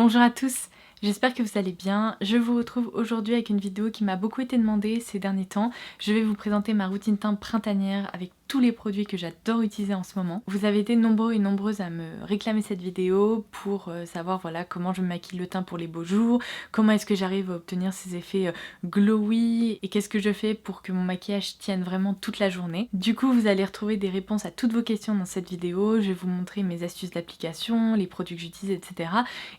Bonjour à tous, j'espère que vous allez bien. Je vous retrouve aujourd'hui avec une vidéo qui m'a beaucoup été demandée ces derniers temps. Je vais vous présenter ma routine teint printanière avec tous les produits que j'adore utiliser en ce moment. Vous avez été nombreux et nombreuses à me réclamer cette vidéo pour savoir voilà comment je me maquille le teint pour les beaux jours, comment est-ce que j'arrive à obtenir ces effets glowy et qu'est-ce que je fais pour que mon maquillage tienne vraiment toute la journée. Du coup vous allez retrouver des réponses à toutes vos questions dans cette vidéo. Je vais vous montrer mes astuces d'application, les produits que j'utilise, etc.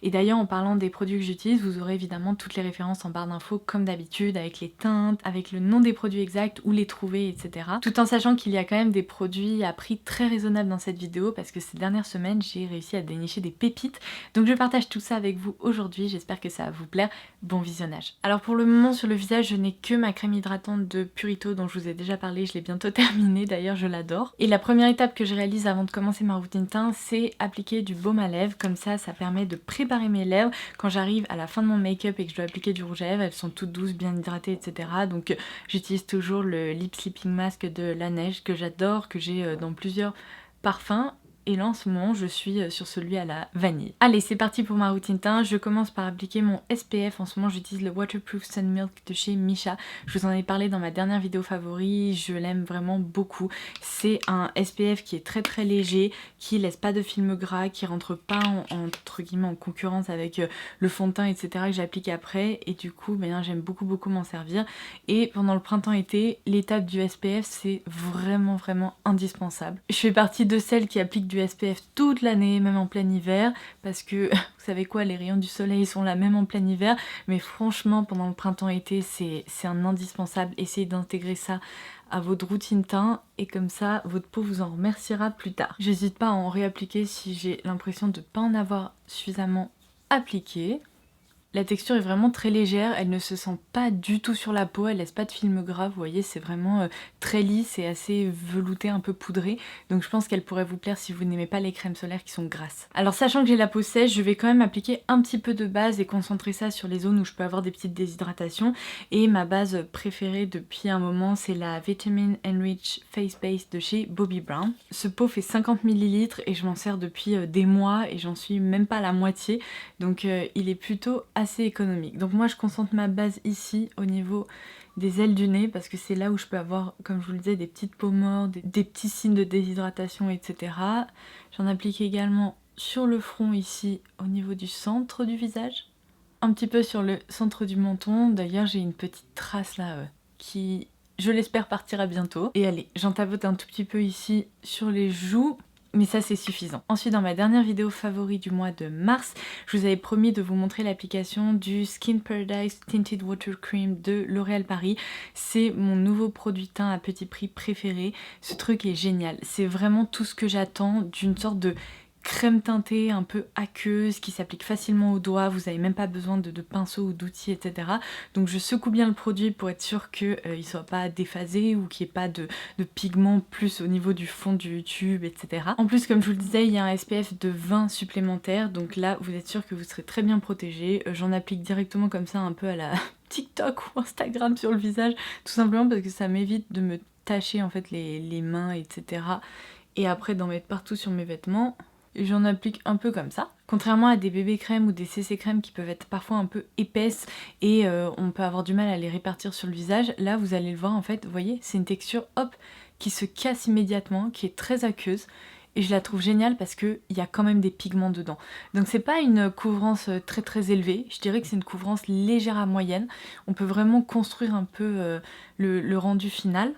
Et d'ailleurs en parlant des produits que j'utilise, vous aurez évidemment toutes les références en barre d'infos comme d'habitude, avec les teintes, avec le nom des produits exacts, où les trouver, etc. Tout en sachant qu'il y a quand même des produits à prix très raisonnable dans cette vidéo parce que ces dernières semaines j'ai réussi à dénicher des pépites. Donc je partage tout ça avec vous aujourd'hui, j'espère que ça va vous plaire. Bon visionnage. Alors pour le moment sur le visage je n'ai que ma crème hydratante de Purito dont je vous ai déjà parlé, je l'ai bientôt terminée d'ailleurs, je l'adore. Et la première étape que je réalise avant de commencer ma routine teint, c'est appliquer du baume à lèvres, comme ça permet de préparer mes lèvres quand j'arrive à la fin de mon make-up et que je dois appliquer du rouge à lèvres, elles sont toutes douces, bien hydratées, etc. Donc j'utilise toujours le Lip Sleeping Mask de La Neige que j'adore, que j'ai dans plusieurs parfums. Et là en ce moment je suis sur celui à la vanille. Allez c'est parti pour ma routine teint. Je commence par appliquer mon SPF. En ce moment j'utilise le Waterproof Sun Milk de chez Missha. Je vous en ai parlé dans ma dernière vidéo favori, je l'aime vraiment beaucoup. C'est un SPF qui est très léger, qui laisse pas de film gras, qui rentre pas entre guillemets en concurrence avec le fond de teint etc. que j'applique après. Et du coup ben, j'aime beaucoup m'en servir. Et pendant le printemps-été, l'étape du SPF c'est vraiment indispensable. Je fais partie de celles qui appliquent du SPF toute l'année, même en plein hiver, parce que vous savez quoi, les rayons du soleil sont là même en plein hiver, mais franchement pendant le printemps-été c'est un indispensable. Essayez d'intégrer ça à votre routine teint et comme ça votre peau vous en remerciera plus tard. J'hésite pas à en réappliquer si j'ai l'impression de ne pas en avoir suffisamment appliqué. La texture est vraiment très légère, elle ne se sent pas du tout sur la peau, elle laisse pas de film gras, vous voyez, c'est vraiment très lisse et assez velouté, un peu poudré. Donc je pense qu'elle pourrait vous plaire si vous n'aimez pas les crèmes solaires qui sont grasses. Alors sachant que j'ai la peau sèche, je vais quand même appliquer un petit peu de base et concentrer ça sur les zones où je peux avoir des petites déshydratations. Et ma base préférée depuis un moment, c'est la Vitamin Enrich Face Base de chez Bobbi Brown. Ce pot fait 50 ml et je m'en sers depuis des mois et j'en suis même pas à la moitié. Donc il est plutôt assez économique. Donc moi je concentre ma base ici au niveau des ailes du nez parce que c'est là où je peux avoir, comme je vous le disais, des petites peaux mortes, des petits signes de déshydratation, etc. J'en applique également sur le front ici au niveau du centre du visage. Un petit peu sur le centre du menton. D'ailleurs j'ai une petite trace là qui, je l'espère, partira bientôt. Et allez, j'en tapote un tout petit peu ici sur les joues. Mais ça c'est suffisant. Ensuite dans ma dernière vidéo favori du mois de mars, je vous avais promis de vous montrer l'application du Skin Paradise Tinted Water Cream de L'Oréal Paris. C'est mon nouveau produit teint à petit prix préféré. Ce truc est génial. C'est vraiment tout ce que j'attends d'une sorte de crème teintée un peu aqueuse qui s'applique facilement aux doigts, vous n'avez même pas besoin de pinceau ou d'outils, etc. Donc je secoue bien le produit pour être sûre qu'il ne soit pas déphasé ou qu'il n'y ait pas de pigments plus au niveau du fond du tube, etc. En plus, comme je vous le disais, il y a un SPF de 20 supplémentaires, donc là vous êtes sûr que vous serez très bien protégé. J'en applique directement comme ça un peu à la TikTok ou Instagram sur le visage, tout simplement parce que ça m'évite de me tacher en fait les mains, etc. Et après d'en mettre partout sur mes vêtements. Et j'en applique un peu comme ça. Contrairement à des bébés crèmes ou des CC crèmes qui peuvent être parfois un peu épaisses et on peut avoir du mal à les répartir sur le visage, là vous allez le voir en fait, vous voyez, c'est une texture hop qui se casse immédiatement, qui est très aqueuse. Et je la trouve géniale parce qu'il y a quand même des pigments dedans. Donc c'est pas une couvrance très élevée, je dirais que c'est une couvrance légère à moyenne. On peut vraiment construire un peu le rendu final.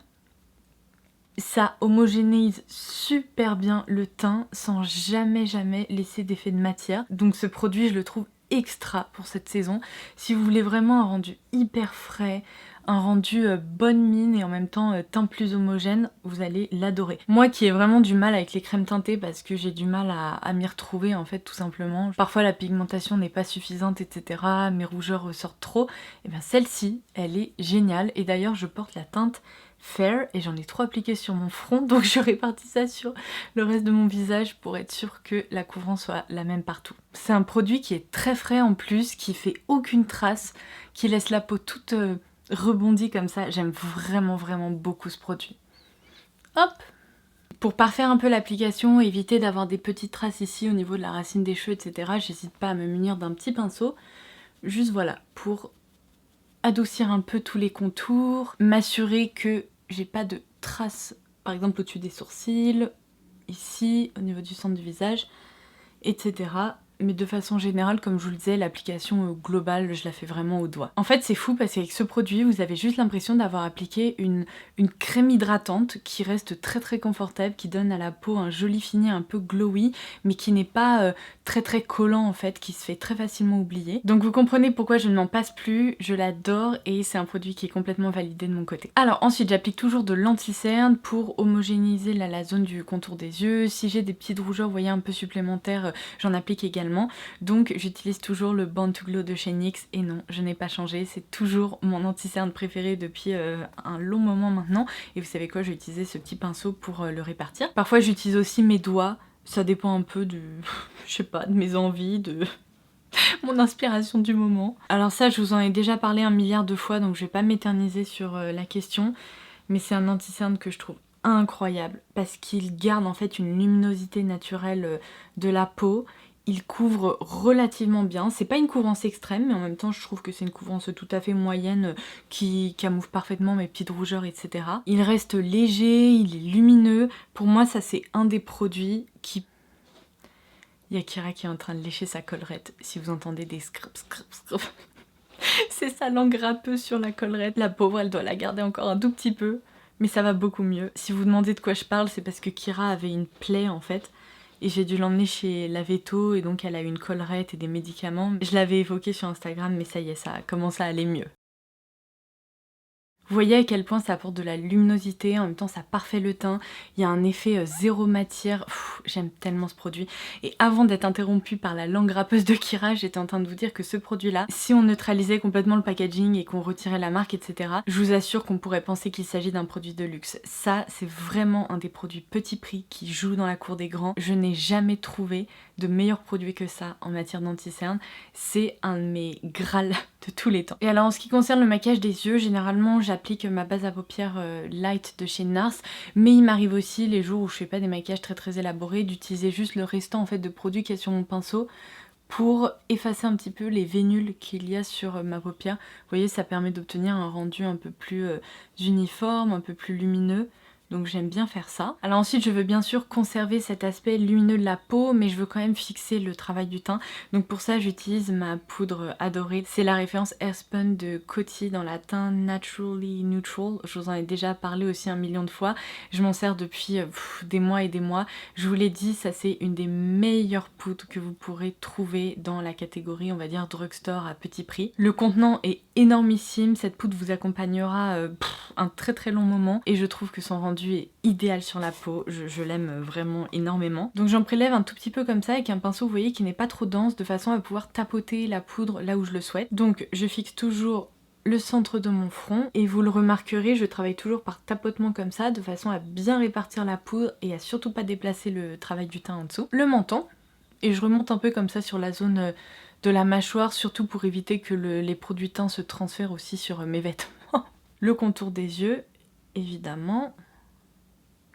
Ça homogénéise super bien le teint sans jamais laisser d'effet de matière. Donc ce produit je le trouve extra pour cette saison. Si vous voulez vraiment un rendu hyper frais, un rendu bonne mine et en même temps teint plus homogène, vous allez l'adorer. Moi qui ai vraiment du mal avec les crèmes teintées parce que j'ai du mal à m'y retrouver en fait tout simplement. Parfois la pigmentation n'est pas suffisante, etc. Mes rougeurs ressortent trop. Et bien celle-ci, elle est géniale. Et d'ailleurs je porte la teinte Fair et j'en ai trop appliqué sur mon front, donc je répartis ça sur le reste de mon visage pour être sûre que la couvrance soit la même partout. C'est un produit qui est très frais en plus, qui fait aucune trace, qui laisse la peau toute rebondie comme ça. J'aime vraiment beaucoup ce produit. Hop! Pour parfaire un peu l'application, éviter d'avoir des petites traces ici au niveau de la racine des cheveux, etc. J'hésite pas à me munir d'un petit pinceau. Juste voilà, pour adoucir un peu tous les contours, m'assurer que j'ai pas de traces, par exemple au-dessus des sourcils, ici, au niveau du centre du visage, etc. Mais de façon générale, comme je vous le disais, l'application globale, je la fais vraiment au doigt. En fait, c'est fou parce qu'avec ce produit, vous avez juste l'impression d'avoir appliqué une crème hydratante qui reste très très confortable, qui donne à la peau un joli fini un peu glowy, mais qui n'est pas très très collant en fait, qui se fait très facilement oublier. Donc vous comprenez pourquoi je ne m'en passe plus, je l'adore et c'est un produit qui est complètement validé de mon côté. Alors ensuite, j'applique toujours de l'anti-cerne pour homogénéiser la zone du contour des yeux. Si j'ai des petites rougeurs, vous voyez, un peu supplémentaires, j'en applique également. Donc j'utilise toujours le Born to Glow de chez NYX et non, je n'ai pas changé, c'est toujours mon anti-cerne préféré depuis un long moment maintenant. Et vous savez quoi, j'ai utilisé ce petit pinceau pour le répartir. Parfois j'utilise aussi mes doigts, ça dépend un peu de, je sais pas, de mes envies, de mon inspiration du moment. Alors ça, je vous en ai déjà parlé 1 milliard de fois, donc je vais pas m'éterniser sur la question, mais c'est un anti-cerne que je trouve incroyable parce qu'il garde en fait une luminosité naturelle de la peau. Il couvre relativement bien, c'est pas une couvrance extrême, mais en même temps je trouve que c'est une couvrance tout à fait moyenne qui camoufle parfaitement mes petites rougeurs, etc. Il reste léger, il est lumineux. Pour moi, ça c'est un des produits qui... Il y a Kira qui est en train de lécher sa collerette, si vous entendez des scrap. C'est sa langue râpeuse sur la collerette. La pauvre, elle doit la garder encore un tout petit peu, mais ça va beaucoup mieux. Si vous demandez de quoi je parle, c'est parce que Kira avait une plaie en fait. Et j'ai dû l'emmener chez la veto et donc elle a eu une collerette et des médicaments. Je l'avais évoqué sur Instagram mais ça y est, ça commence à aller mieux. Vous voyez à quel point ça apporte de la luminosité, en même temps ça parfait le teint, il y a un effet zéro matière, j'aime tellement ce produit. Et avant d'être interrompue par la langue râpeuse de Kira, j'étais en train de vous dire que ce produit-là, si on neutralisait complètement le packaging et qu'on retirait la marque, etc., je vous assure qu'on pourrait penser qu'il s'agit d'un produit de luxe. Ça, c'est vraiment un des produits petit prix qui joue dans la cour des grands. Je n'ai jamais trouvé de meilleur produit que ça en matière d'anti-cerne. C'est un de mes grals de tous les temps. Et alors en ce qui concerne le maquillage des yeux, généralement j'applique ma base à paupières light de chez NARS, mais il m'arrive aussi les jours où je fais pas des maquillages très élaborés d'utiliser juste le restant en fait de produit qu'il y a sur mon pinceau pour effacer un petit peu les vénules qu'il y a sur ma paupière. Vous voyez, ça permet d'obtenir un rendu un peu plus uniforme, un peu plus lumineux. Donc j'aime bien faire ça. Alors ensuite je veux bien sûr conserver cet aspect lumineux de la peau, mais je veux quand même fixer le travail du teint. Donc pour ça j'utilise ma poudre adorée. C'est la référence Airspun de Coty dans la teinte Naturally Neutral. Je vous en ai déjà parlé aussi 1 million de fois. Je m'en sers depuis des mois et des mois. Je vous l'ai dit, ça c'est une des meilleures poudres que vous pourrez trouver dans la catégorie, on va dire, drugstore à petit prix. Le contenant est énormissime. Cette poudre vous accompagnera un très long moment et je trouve que son rendu est idéal sur la peau, je l'aime vraiment énormément. Donc j'en prélève un tout petit peu comme ça avec un pinceau, vous voyez, qui n'est pas trop dense, de façon à pouvoir tapoter la poudre là où je le souhaite. Donc je fixe toujours le centre de mon front et vous le remarquerez, je travaille toujours par tapotement comme ça, de façon à bien répartir la poudre et à surtout pas déplacer le travail du teint en dessous. Le menton, et je remonte un peu comme ça sur la zone de la mâchoire, surtout pour éviter que les produits teints se transfèrent aussi sur mes vêtements. Le contour des yeux, évidemment,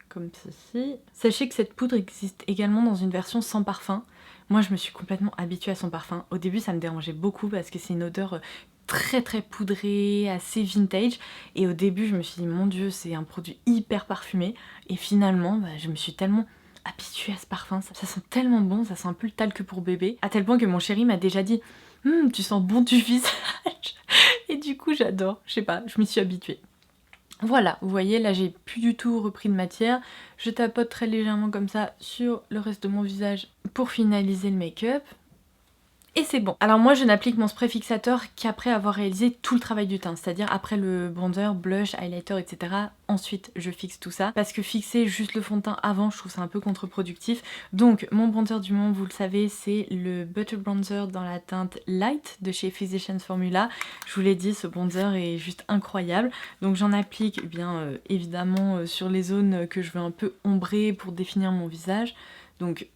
comme ceci. Sachez que cette poudre existe également dans une version sans parfum. Moi je me suis complètement habituée à son parfum. Au début ça me dérangeait beaucoup parce que c'est une odeur très poudrée, assez vintage. Et au début je me suis dit mon dieu, c'est un produit hyper parfumé. Et finalement je me suis tellement habituée à ce parfum. Ça sent tellement bon, ça sent un peu le talc pour bébé. À tel point que mon chéri m'a déjà dit tu sens bon du visage. Et du coup j'adore, je sais pas, je m'y suis habituée. Voilà, vous voyez, là j'ai plus du tout repris de matière. Je tapote très légèrement comme ça sur le reste de mon visage pour finaliser le make-up. Et c'est bon. Alors moi je n'applique mon spray fixateur qu'après avoir réalisé tout le travail du teint, c'est-à-dire après le bronzer, blush, highlighter, etc. Ensuite je fixe tout ça, parce que fixer juste le fond de teint avant, je trouve ça un peu contre-productif. Donc mon bronzer du moment, vous le savez, c'est le Butter Bronzer dans la teinte Light de chez Physicians Formula. Je vous l'ai dit, ce bronzer est juste incroyable. Donc j'en applique bien évidemment sur les zones que je veux un peu ombrer pour définir mon visage. Donc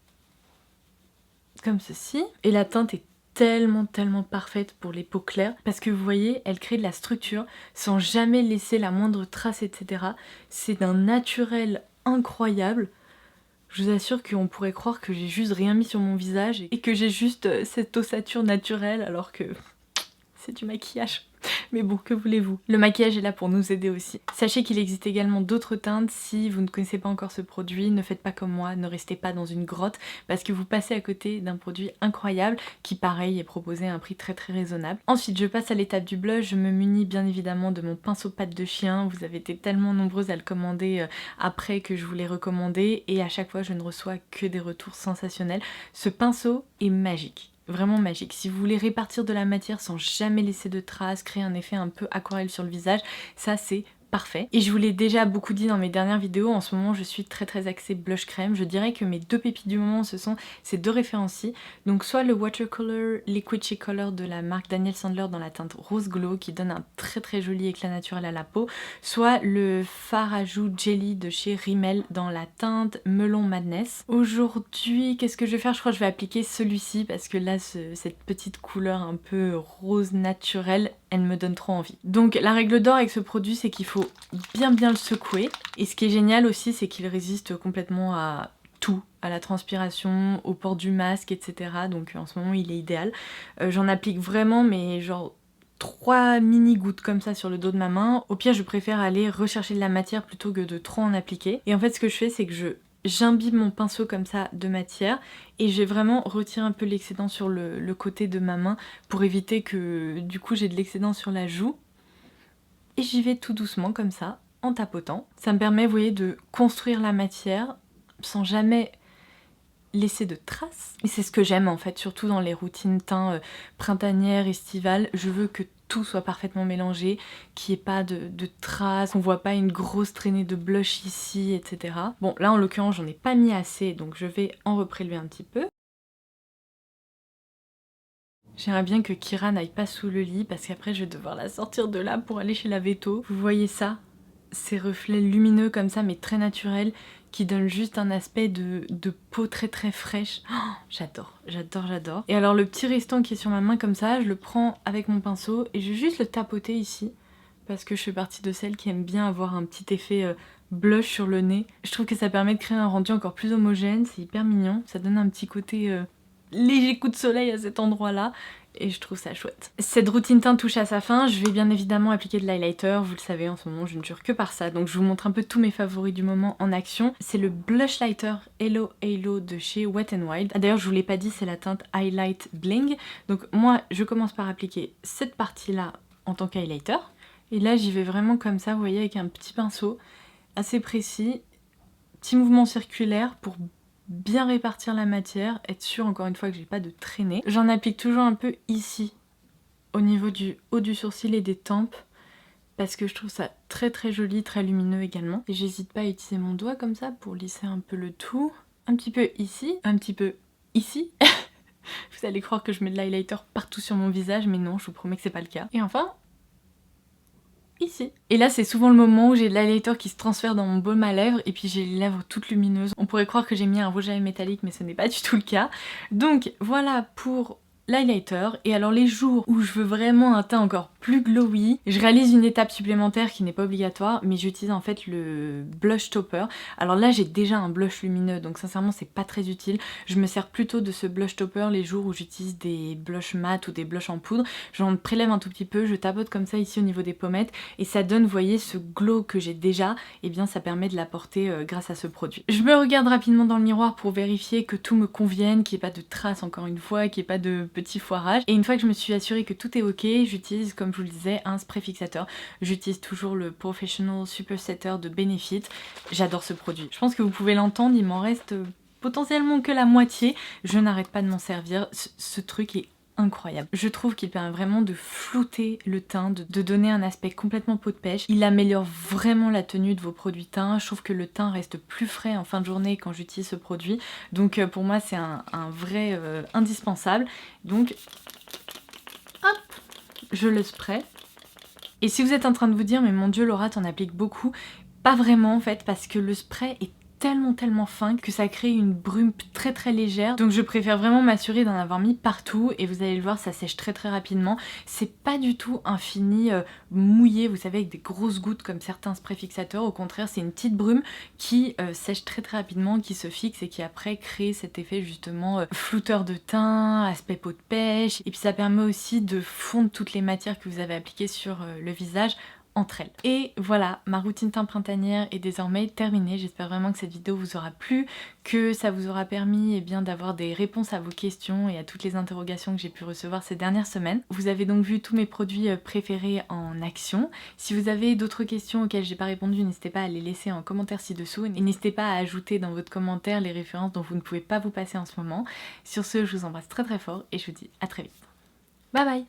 comme ceci. Et la teinte est tellement parfaite pour les peaux claires parce que vous voyez, elle crée de la structure sans jamais laisser la moindre trace, etc. C'est d'un naturel incroyable. Je vous assure qu'on pourrait croire que j'ai juste rien mis sur mon visage et que j'ai juste cette ossature naturelle alors que c'est du maquillage. Mais bon, que voulez-vous? Le maquillage est là pour nous aider aussi. Sachez qu'il existe également d'autres teintes. Si vous ne connaissez pas encore ce produit, ne faites pas comme moi, ne restez pas dans une grotte parce que vous passez à côté d'un produit incroyable qui pareil est proposé à un prix très raisonnable. Ensuite, je passe à l'étape du blush. Je me munis bien évidemment de mon pinceau patte de chien. Vous avez été tellement nombreuses à le commander après que je vous l'ai recommandé et à chaque fois je ne reçois que des retours sensationnels. Ce pinceau est magique. Vraiment magique. Si vous voulez répartir de la matière sans jamais laisser de traces, créer un effet un peu aquarelle sur le visage, ça c'est parfait. Et je vous l'ai déjà beaucoup dit dans mes dernières vidéos, en ce moment je suis très axée blush crème. Je dirais que mes deux pépites du moment ce sont ces deux références-ci. Donc soit le Watercolor Liquid Shea Color de la marque Daniel Sandler dans la teinte Rose Glow qui donne un très joli éclat naturel à la peau, soit le fard à joues Jelly de chez Rimmel dans la teinte Melon Madness. Aujourd'hui, qu'est-ce que je vais faire? Je crois que je vais appliquer celui-ci parce que là, cette petite couleur un peu rose naturelle, elle me donne trop envie. Donc la règle d'or avec ce produit, c'est qu'il faut bien le secouer. Et ce qui est génial aussi, c'est qu'il résiste complètement à tout, à la transpiration, au port du masque, etc. Donc en ce moment, il est idéal. J'en applique vraiment, mais genre 3 mini gouttes comme ça sur le dos de ma main. Au pire, je préfère aller rechercher de la matière plutôt que de trop en appliquer. Et en fait, ce que je fais, c'est que j'imbibe mon pinceau comme ça de matière et je vais vraiment retirer un peu l'excédent sur le côté de ma main pour éviter que du coup j'ai de l'excédent sur la joue. Et j'y vais tout doucement comme ça, en tapotant. Ça me permet, vous voyez, de construire la matière sans jamais laisser de traces. Et c'est ce que j'aime en fait, surtout dans les routines teint printanières, estivales. Je veux que tout soit parfaitement mélangé, qu'il n'y ait pas de traces, qu'on voit pas une grosse traînée de blush ici, etc. Bon, là en l'occurrence, j'en ai pas mis assez, donc je vais en reprélever un petit peu. J'aimerais bien que Kira n'aille pas sous le lit parce qu'après je vais devoir la sortir de là pour aller chez la veto. Vous voyez ça? Ces reflets lumineux comme ça mais très naturels qui donnent juste un aspect de peau très fraîche. Oh, j'adore. Et alors le petit restant qui est sur ma main comme ça, je le prends avec mon pinceau et je vais juste le tapoter ici parce que je fais partie de celles qui aiment bien avoir un petit effet blush sur le nez. Je trouve que ça permet de créer un rendu encore plus homogène, c'est hyper mignon, ça donne un petit côté léger coup de soleil à cet endroit-là. Et je trouve ça chouette. Cette routine teint touche à sa fin, je vais bien évidemment appliquer de l'highlighter, vous le savez en ce moment je ne jure que par ça, donc je vous montre un peu tous mes favoris du moment en action. C'est le Blush Lighter Hello Halo de chez Wet n Wild. D'ailleurs je vous l'ai pas dit, c'est la teinte Highlight Bling. Donc moi je commence par appliquer cette partie-là en tant qu'highlighter. Et là j'y vais vraiment comme ça, vous voyez, avec un petit pinceau assez précis, petit mouvement circulaire pour bien répartir la matière, être sûr encore une fois que j'ai pas de traînée. J'en applique toujours un peu ici, au niveau du haut du sourcil et des tempes, parce que je trouve ça très joli, très lumineux également. Et j'hésite pas à utiliser mon doigt comme ça pour lisser un peu le tout. Un petit peu ici, un petit peu ici. Vous allez croire que je mets de l'highlighter partout sur mon visage, mais non, je vous promets que c'est pas le cas. Et enfin, ici. Et là c'est souvent le moment où j'ai de l'highlighter qui se transfère dans mon baume à lèvres et puis j'ai les lèvres toutes lumineuses. On pourrait croire que j'ai mis un rouge à lèvres métallique mais ce n'est pas du tout le cas. Donc voilà pour l'highlighter. Et alors les jours où je veux vraiment un teint encore plus glowy, je réalise une étape supplémentaire qui n'est pas obligatoire, mais j'utilise en fait le blush topper. Alors là j'ai déjà un blush lumineux donc sincèrement c'est pas très utile. Je me sers plutôt de ce blush topper les jours où j'utilise des blushs mat ou des blushs en poudre. J'en prélève un tout petit peu, je tapote comme ça ici au niveau des pommettes et ça donne, vous voyez, ce glow que j'ai déjà, et bien ça permet de l'apporter grâce à ce produit. Je me regarde rapidement dans le miroir pour vérifier que tout me convienne, qu'il n'y ait pas de traces encore une fois, qu'il n'y ait pas de petits foirages. Et une fois que je me suis assurée que tout est ok, j'utilise, comme je vous le disais, un spray fixateur. J'utilise toujours le Professional Super Setter de Benefit. J'adore ce produit. Je pense que vous pouvez l'entendre, il m'en reste potentiellement que la moitié. Je n'arrête pas de m'en servir. Ce truc est incroyable. Je trouve qu'il permet vraiment de flouter le teint, de donner un aspect complètement peau de pêche. Il améliore vraiment la tenue de vos produits teints. Je trouve que le teint reste plus frais en fin de journée quand j'utilise ce produit. Donc pour moi c'est un vrai indispensable. Donc hop, je le spray. Et si vous êtes en train de vous dire mais mon dieu Laura t'en appliques beaucoup, pas vraiment en fait parce que le spray est tellement fin que ça crée une brume très légère. Donc je préfère vraiment m'assurer d'en avoir mis partout et vous allez le voir, ça sèche très rapidement. C'est pas du tout un fini mouillé, vous savez, avec des grosses gouttes comme certains sprays fixateurs. Au contraire, c'est une petite brume qui sèche très rapidement, qui se fixe et qui après crée cet effet justement flouteur de teint, aspect peau de pêche. Et puis ça permet aussi de fondre toutes les matières que vous avez appliquées sur le visage entre elles. Et voilà, ma routine teint printanière est désormais terminée. J'espère vraiment que cette vidéo vous aura plu, que ça vous aura permis d'avoir des réponses à vos questions et à toutes les interrogations que j'ai pu recevoir ces dernières semaines. Vous avez donc vu tous mes produits préférés en action. Si vous avez d'autres questions auxquelles j'ai pas répondu, n'hésitez pas à les laisser en commentaire ci-dessous et n'hésitez pas à ajouter dans votre commentaire les références dont vous ne pouvez pas vous passer en ce moment. Sur ce, je vous embrasse très fort et je vous dis à très vite. Bye bye!